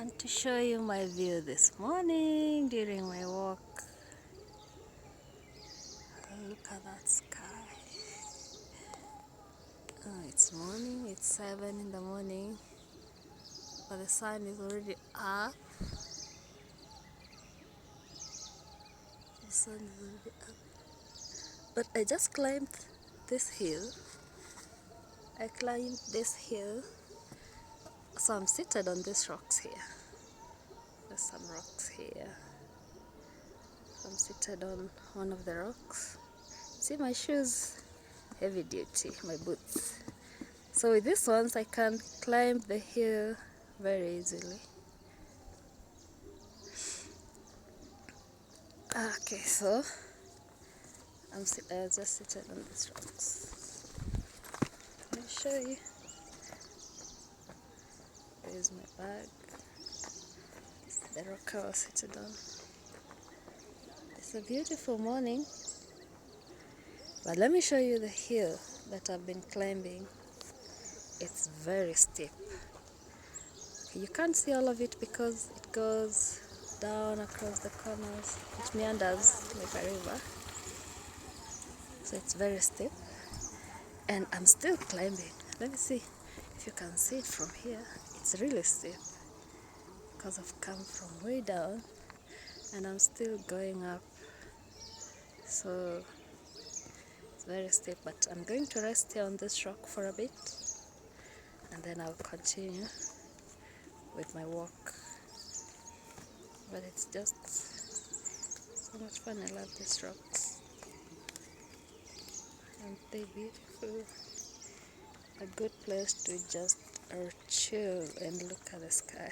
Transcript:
want to show you my view this morning during my walk. Look at that sky. It's morning, it's 7 in the morning, but the sun is already up. The sun is already up. But I just climbed this hill. I climbed this hill, so I'm seated on these rocks here. There's some rocks here. I'm seated on one of the rocks. See my shoes? Heavy duty, my boots. So with these ones I can climb the hill very easily. Okay, so I just seated on these rocks. Let me show you. Here's my bag. The rock I was seated on. It's a beautiful morning. But let me show you the hill that I've been climbing. It's very steep. You can't see all of it because it goes down across the corners. It meanders like a river. So it's very steep. And I'm still climbing. Let me see if you can see it from here. It's really steep because I've come from way down and I'm still going up. So it's very steep, but I'm going to rest here on this rock for a bit and then I'll continue with my walk. But it's just so much fun. I love these rocks. Aren't they beautiful? A good place to just chill and look at the sky.